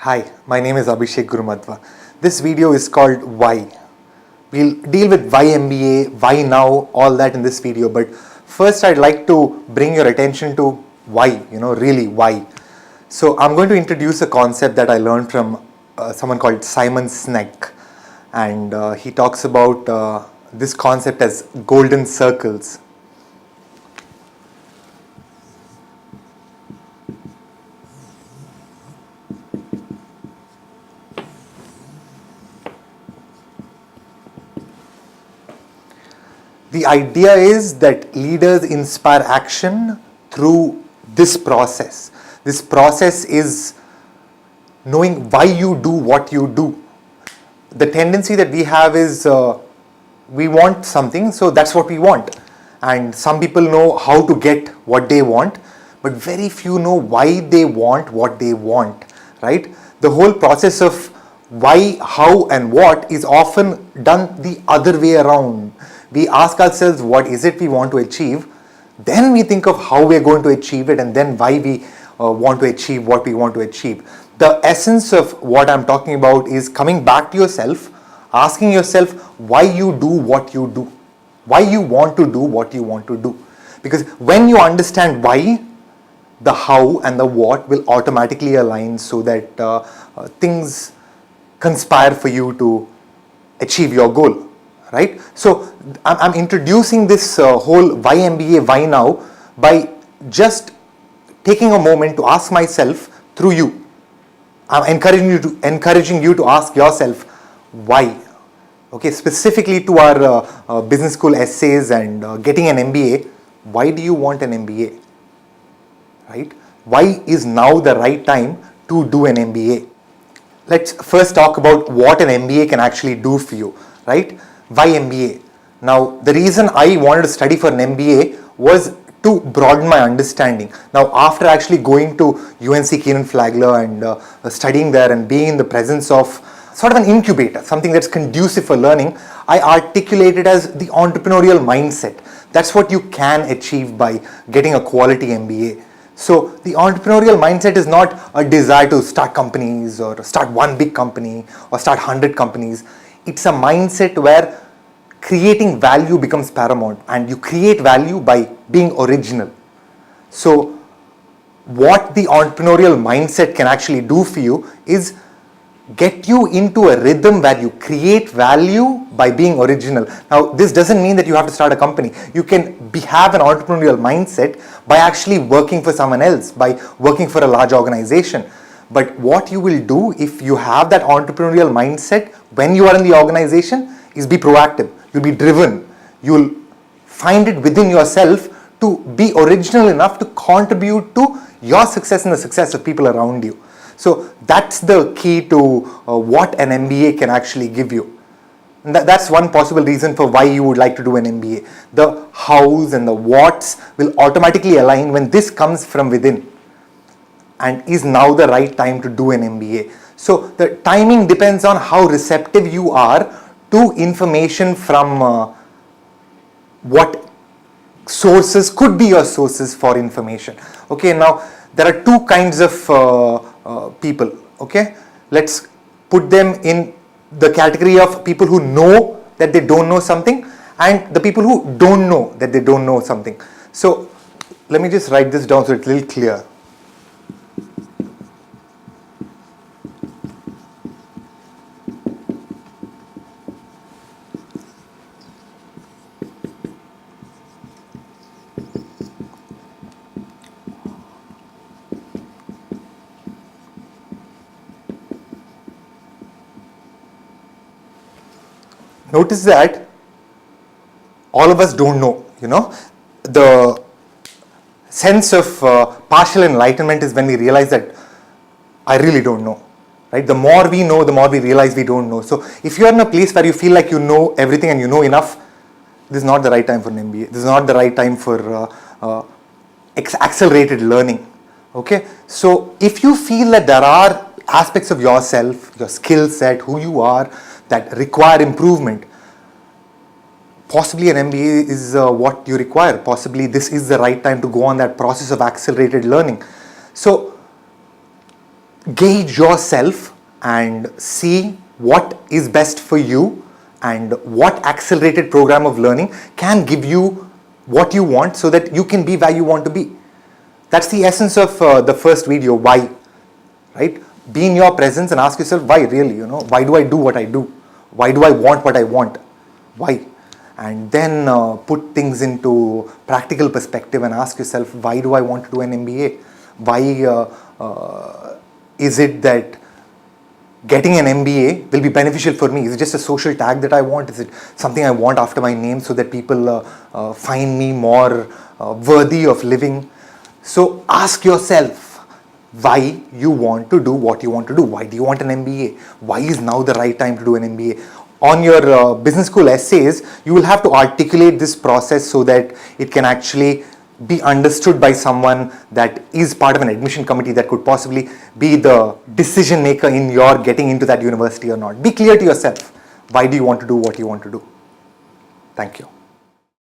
Hi, my name is Abhishek Gurumadva. This video is called Why. We'll deal with why MBA, why now, all that in this video. But first I'd like to bring your attention to why, really why. So I'm going to introduce a concept that I learned from someone called Simon Sinek. And he talks about this concept as golden circles. The idea is that leaders inspire action through this process. This process is knowing why you do what you do. The tendency that we have is we want something, so that's what we want. And some people know how to get what they want, but very few know why they want what they want, right? The whole process of why, how, and what is often done the other way around. We ask ourselves what is it we want to achieve, then we think of how we are going to achieve it, and then why we want to achieve what we want to achieve. The essence of what I'm talking about is coming back to yourself, asking yourself why you do what you do, why you want to do what you want to do. Because when you understand why, the how and the what will automatically align so that things conspire for you to achieve your goal. Right? So I'm introducing this whole why MBA, why now by just taking a moment to ask myself through you. I'm encouraging you to ask yourself why. Okay, specifically to our business school essays and getting an MBA. Why do you want an MBA? Right? Why is now the right time to do an MBA? Let's first talk about what an MBA can actually do for you. Right? Why MBA? Now, the reason I wanted to study for an MBA was to broaden my understanding. Now, after actually going to UNC Kenan-Flagler and studying there and being in the presence of sort of an incubator, something that's conducive for learning, I articulated as the entrepreneurial mindset. That's what you can achieve by getting a quality MBA. So the entrepreneurial mindset is not a desire to start companies or start one big company or start 100 companies. It's a mindset where creating value becomes paramount, and you create value by being original. So what the entrepreneurial mindset can actually do for you is get you into a rhythm where you create value by being original. Now, this doesn't mean that you have to start a company. You can have an entrepreneurial mindset by actually working for someone else, by working for a large organization. But what you will do if you have that entrepreneurial mindset when you are in the organization is be proactive. You'll be driven. You'll find it within yourself to be original enough to contribute to your success and the success of people around you. So that's the key to what an MBA can actually give you. And that's one possible reason for why you would like to do an MBA. The hows and the whats will automatically align when this comes from within. And is now the right time to do an MBA. So the timing depends on how receptive you are to information from what sources could be your sources for information. Okay, now there are two kinds of people. Okay, let's put them in the category of people who know that they don't know something and the people who don't know that they don't know something. So let me just write this down so it's a little clear. Notice that all of us don't know, the sense of partial enlightenment is when we realize that I really don't know, right? The more we know, the more we realize we don't know. So if you're in a place where you feel like you know everything and you know enough, this is not the right time for an MBA. This is not the right time for accelerated learning, okay? So if you feel that there are aspects of yourself, your skill set, who you are, that require improvement, possibly an MBA is what you require. Possibly this is the right time to go on that process of accelerated learning. So gauge yourself and see what is best for you and what accelerated program of learning can give you what you want so that you can be where you want to be. That's the essence of the first video, why, right? Be in your presence and ask yourself, why really, why do I do what I do? Why do I want what I want? Why? And then put things into practical perspective and ask yourself, why do I want to do an MBA? Why is it that getting an MBA will be beneficial for me? Is it just a social tag that I want? Is it something I want after my name so that people find me more worthy of living? So ask yourself why you want to do what you want to do. Why do you want an MBA? Why is now the right time to do an MBA? On your business school essays, you will have to articulate this process so that it can actually be understood by someone that is part of an admission committee that could possibly be the decision maker in your getting into that university or not. Be clear to yourself. Why do you want to do what you want to do? Thank you.